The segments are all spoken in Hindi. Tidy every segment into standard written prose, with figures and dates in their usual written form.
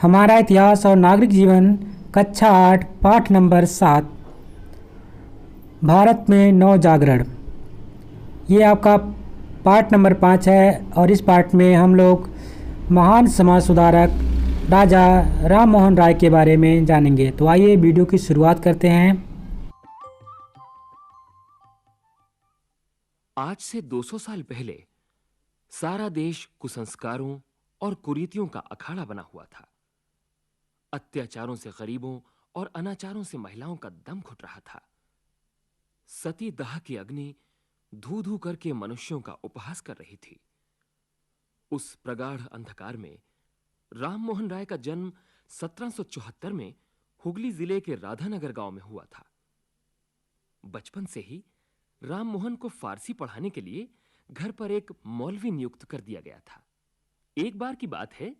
हमारा इतिहास और नागरिक जीवन, कक्षा 8, पाठ नंबर 7, भारत में नव जागरण। ये आपका पाठ नंबर 5 है और इस पाठ में हम लोग महान समाज सुधारक राजा राम मोहन राय के बारे में जानेंगे। तो आइए वीडियो की शुरुआत करते हैं। आज से 200 साल पहले सारा देश कुसंस्कारों और कुरीतियों का अखाड़ा बना हुआ था। अत्याचारों से गरीबों और अनाचारों से महिलाओं का दम घुट रहा था। सती दाह की अग्नि धू-धू करके मनुष्यों का उपहास कर रही थी। उस प्रगाढ़ अंधकार में राम मोहन राय का जन्म 1774 में हुगली जिले के राधानगर गांव में हुआ था। बचपन से ही राम मोहन को फारसी पढ़ाने के लिए घर पर एक मौलवी नियुक्त कर दिया गया था। एक बार की बात है,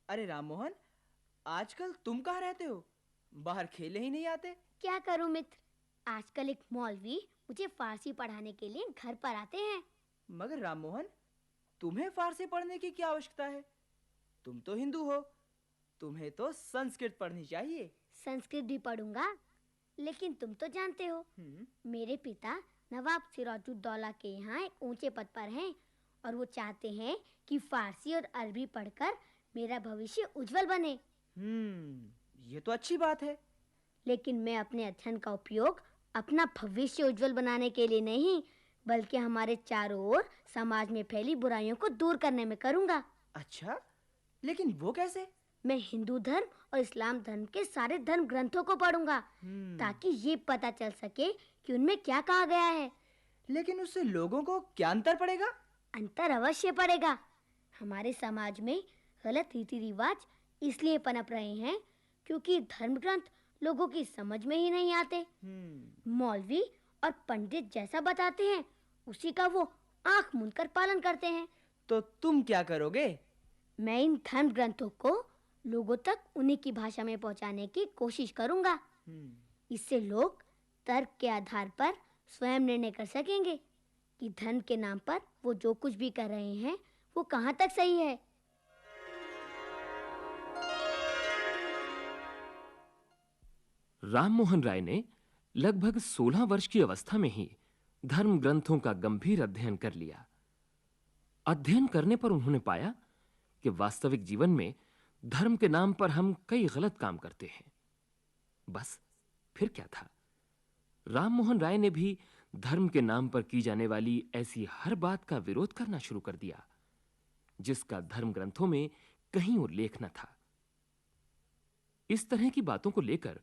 अरे राममोहन, आजकल तुम कहाँ रहते हो? बाहर खेले ही नहीं आते। क्या करूं मित्र, आजकल एक मौलवी मुझे फारसी पढ़ाने के लिए घर पर आते हैं। मगर राममोहन, तुम्हें फारसी पढ़ने की क्या आवश्यकता है? तुम तो हिंदू हो, तुम्हें तो संस्कृत पढ़नी चाहिए। संस्कृत भी पढ़ूंगा, लेकिन तुम तो जानते हो मेरे पिता नवाब सिराजुद्दौला के यहाँ एक ऊंचे पद पर हैं और वो चाहते हैं कि फारसी और अरबी पढ़कर मेरा भविष्य उज्जवल बने। ये तो अच्छी बात है। लेकिन मैं अपने अध्ययन का उपयोग अपना भविष्य उज्जवल बनाने के लिए नहीं, बल्कि हमारे चारों ओर समाज में फैली बुराइयों को दूर करने में करूंगा। अच्छा, लेकिन वो कैसे? मैं हिंदू धर्म और इस्लाम धर्म के सारे धर्म ग्रंथों को पढ़ूंगा ताकि ये पता चल सके कि उनमें क्या कहा गया है। लेकिन उससे लोगों को क्या अंतर पड़ेगा? अंतर अवश्य पड़ेगा। हमारे समाज में गलत रीति रिवाज इसलिए पनप रहे हैं क्योंकि धर्म ग्रंथ लोगों की समझ में ही नहीं आते। मौलवी और पंडित जैसा बताते हैं उसी का वो आंख मूंद कर पालन करते हैं। तो तुम क्या करोगे? मैं इन धर्म ग्रंथों को लोगों तक उन्हीं की भाषा में पहुंचाने की कोशिश करूंगा। इससे लोग तर्क के आधार पर स्वयं निर्णय कर सकेंगे कि धर्म के नाम पर वो जो कुछ भी कर रहे हैं वो कहां तक सही है। राम मोहन राय ने लगभग 16 वर्ष की अवस्था में ही धर्म ग्रंथों का गंभीर अध्ययन कर लिया। अध्ययन करने पर उन्होंने पाया कि वास्तविक जीवन में धर्म के नाम पर हम कई गलत काम करते हैं। बस फिर क्या था, राम मोहन राय ने भी धर्म के नाम पर की जाने वाली ऐसी हर बात का विरोध करना शुरू कर दिया जिसका धर्म ग्रंथों में कहीं उल्लेख न था। इस तरह की बातों को लेकर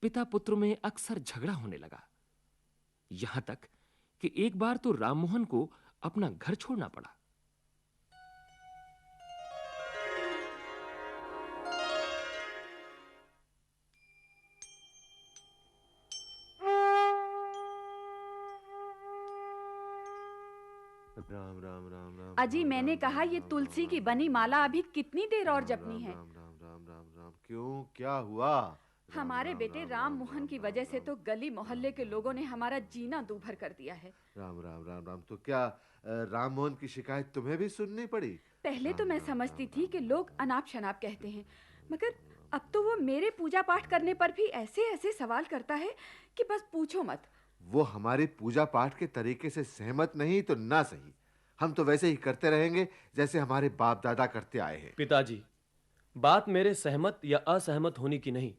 पिता पुत्र में अक्सर झगड़ा होने लगा। यहां तक कि एक बार तो राममोहन को अपना घर छोड़ना पड़ा। राम राम राम राम। अजी, मैंने कहा ये तुलसी की बनी माला अभी कितनी देर और जपनी है? राम राम राम राम राम। क्यों, क्या हुआ? हमारे बेटे राम मोहन की वजह से तो गली मोहल्ले के लोगों ने हमारा जीना दूभर कर दिया है। राम राम राम राम। तो क्या राम मोहन की शिकायत तुम्हें भी सुननी पड़ी? पहले तो मैं समझती थी कि लोग अनाप शनाप कहते हैं, मगर अब तो वो मेरे पूजा पाठ करने पर भी ऐसे ऐसे सवाल करता है कि बस पूछो मत। वो हमारे पूजा पाठ के तरीके से सहमत नहीं तो ना सही, हम तो वैसे ही करते रहेंगे जैसे हमारे बाप दादा करते आए हैं। पिताजी, बात मेरे सहमत या असहमत होने की नहीं,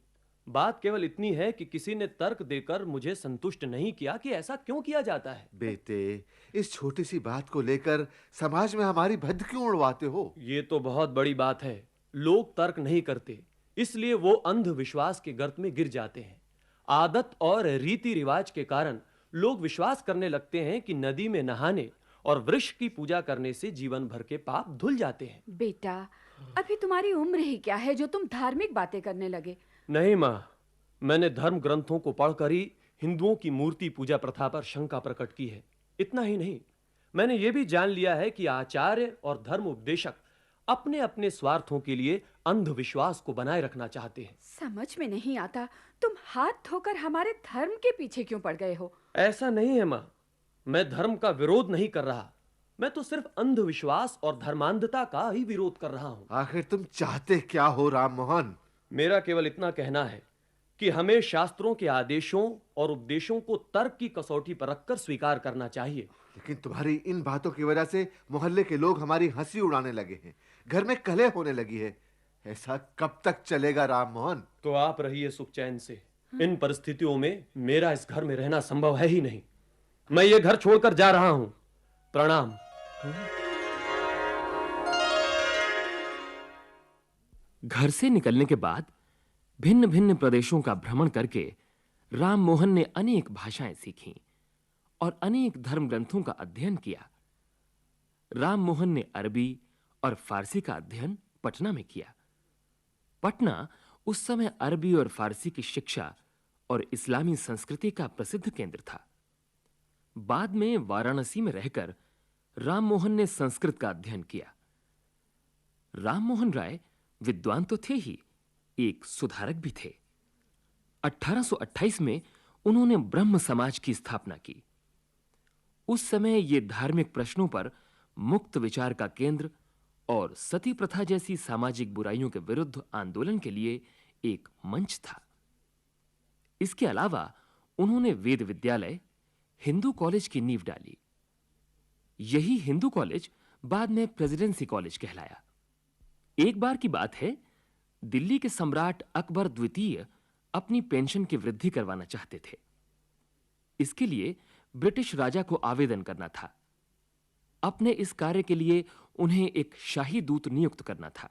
बात केवल इतनी है कि किसी ने तर्क देकर मुझे संतुष्ट नहीं किया कि ऐसा क्यों किया जाता है। बेटे, इस छोटी सी बात को लेकर समाज में हमारी भद्द क्यों उड़वाते हो? ये तो बहुत बड़ी बात है। लोग तर्क नहीं करते, इसलिए वो अंधविश्वास के गर्त में गिर जाते हैं। आदत और रीति रिवाज के कारण लोग विश्वास करने लगते हैं कि नदी में नहाने और वृक्ष की पूजा करने से जीवन भर के पाप धुल जाते हैं। बेटा, अभी तुम्हारी उम्र ही क्या है जो तुम धार्मिक बातें करने लगे? नहीं माँ, मैंने धर्म ग्रंथों को पढ़कर ही हिंदुओं की मूर्ति पूजा प्रथा पर शंका प्रकट की है। इतना ही नहीं, मैंने ये भी जान लिया है कि आचार्य और धर्म उपदेशक अपने अपने स्वार्थों के लिए अंधविश्वास को बनाए रखना चाहते हैं। समझ में नहीं आता, तुम हाथ धोकर हमारे धर्म के पीछे क्यों पड़ गए हो? ऐसा नहीं है माँ, मैं धर्म का विरोध नहीं कर रहा, मैं तो सिर्फ अंधविश्वास और धर्मांधता का ही विरोध कर रहा हूं। आखिर तुम चाहते क्या हो राम मोहन? मेरा केवल इतना कहना है कि हमें शास्त्रों के आदेशों और उपदेशों को तर्क की कसौटी पर रखकर स्वीकार करना चाहिए। लेकिन तुम्हारी इन बातों की वजह से मोहल्ले के लोग हमारी हंसी उड़ाने लगे हैं, घर में कलह होने लगी है। ऐसा कब तक चलेगा राम मोहन? तो आप रहिए सुख चैन से। इन परिस्थितियों में मेरा इस घर में रहना संभव है ही नहीं। मैं ये घर छोड़कर जा रहा हूं। प्रणाम। घर से निकलने के बाद भिन्न-भिन्न प्रदेशों का भ्रमण करके राम मोहन ने अनेक भाषाएं सीखीं और अनेक धर्म ग्रंथों का अध्ययन किया। राम मोहन ने अरबी और फारसी का अध्ययन पटना में किया। पटना उस समय अरबी और फारसी की शिक्षा और इस्लामी संस्कृति का प्रसिद्ध केंद्र था। बाद में वाराणसी में रहकर राम मोहन ने संस्कृत का अध्ययन किया। राम मोहन राय विद्वान तो थे ही, एक सुधारक भी थे। 1828 में उन्होंने ब्रह्म समाज की स्थापना की। उस समय यह धार्मिक प्रश्नों पर मुक्त विचार का केंद्र और सती प्रथा जैसी सामाजिक बुराइयों के विरुद्ध आंदोलन के लिए एक मंच था। इसके अलावा उन्होंने वेद विद्यालय, हिंदू कॉलेज की नींव डाली। यही हिंदू कॉलेज बाद में प्रेसिडेंसी कॉलेज कहलाया। एक बार की बात है, दिल्ली के सम्राट अकबर द्वितीय अपनी पेंशन की वृद्धि करवाना चाहते थे। इसके लिए ब्रिटिश राजा को आवेदन करना था। अपने इस कार्य के लिए उन्हें एक शाही दूत नियुक्त करना था।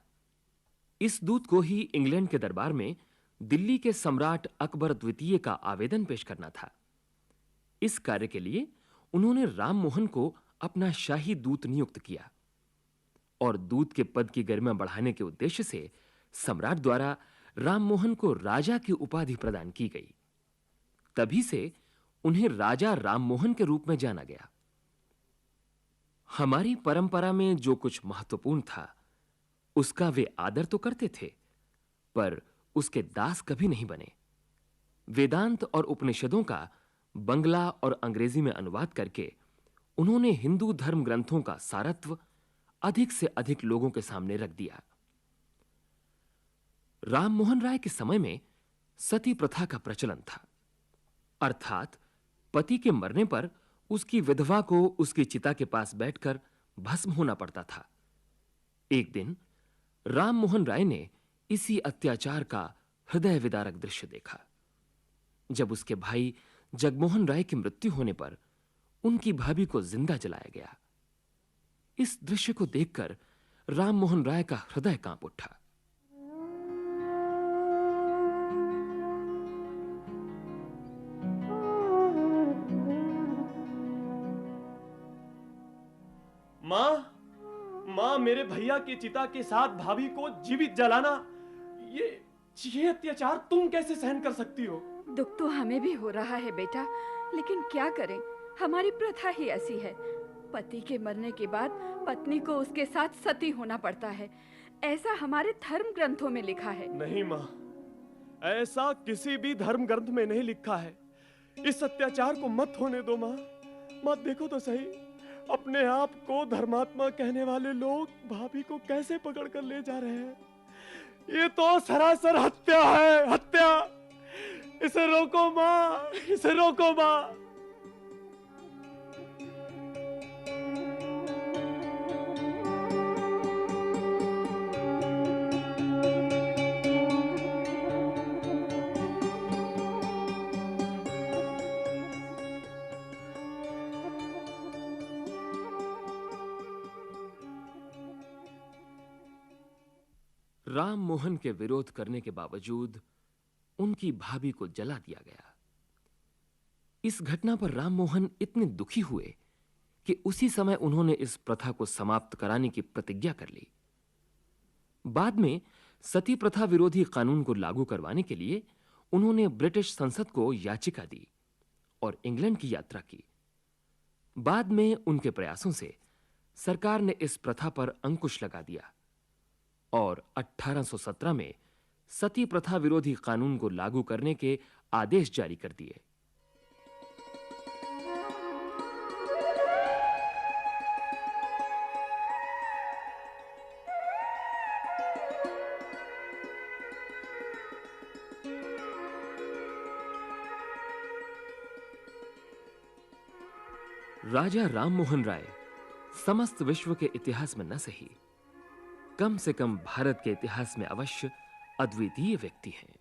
इस दूत को ही इंग्लैंड के दरबार में दिल्ली के सम्राट अकबर द्वितीय का आवेदन पेश करना था। इस कार्य के लिए उन्होंने राम मोहन को अपना शाही दूत नियुक्त किया और दूत के पद की गरिमा बढ़ाने के उद्देश्य से सम्राट द्वारा राम मोहन को राजा की उपाधि प्रदान की गई। तभी से उन्हें राजा राम मोहन के रूप में जाना गया। हमारी परंपरा में जो कुछ महत्वपूर्ण था, उसका वे आदर तो करते थे, पर उसके दास कभी नहीं बने। वेदांत और उपनिषदों का बंगला और अंग्रेजी में अनुवाद करके उन्होंने हिंदू धर्म ग्रंथों का सारत्व अधिक से अधिक लोगों के सामने रख दिया। राम मोहन राय के समय में सती प्रथा का प्रचलन था, अर्थात पति के मरने पर उसकी विधवा को उसकी चिता के पास बैठकर भस्म होना पड़ता था। एक दिन राम मोहन राय ने इसी अत्याचार का हृदय विदारक दृश्य देखा, जब उसके भाई जगमोहन राय की मृत्यु होने पर उनकी भाभी को जिंदा जलाया गया। इस दृश्य को देखकर राम मोहन राय का हृदय कांप उठा। मां, मेरे भैया की चिता के साथ भाभी को जीवित जलाना, ये अत्याचार तुम कैसे सहन कर सकती हो? दुख तो हमें भी हो रहा है बेटा, लेकिन क्या करें, हमारी प्रथा ही ऐसी है। पति के मरने के बाद पत्नी को उसके साथ सती होना पड़ता है। ऐसा हमारे धर्म ग्रंथों में लिखा है। नहीं मां, ऐसा किसी भी धर्म ग्रंथ में नहीं लिखा है। इस अत्याचार को मत होने दो मां। मत देखो तो सही, अपने आप को धर्मात्मा कहने वाले लोग भाभी को कैसे पकड़ कर ले जा रहे हैं। ये तो सरासर हत्या है, हत्या। इसे रोको मां, इसे रोको मां। राम मोहन के विरोध करने के बावजूद उनकी भाभी को जला दिया गया। इस घटना पर राम मोहन इतने दुखी हुए कि उसी समय उन्होंने इस प्रथा को समाप्त कराने की प्रतिज्ञा कर ली। बाद में सती प्रथा विरोधी कानून को लागू करवाने के लिए उन्होंने ब्रिटिश संसद को याचिका दी और इंग्लैंड की यात्रा की। बाद में उनके प्रयासों से सरकार ने इस प्रथा पर अंकुश लगा दिया और 1817 में सती प्रथा विरोधी कानून को लागू करने के आदेश जारी कर दिए। . राजा राममोहन राय समस्त विश्व के इतिहास में न सही, कम से कम भारत के इतिहास में अवश्य अद्वितीय व्यक्ति हैं।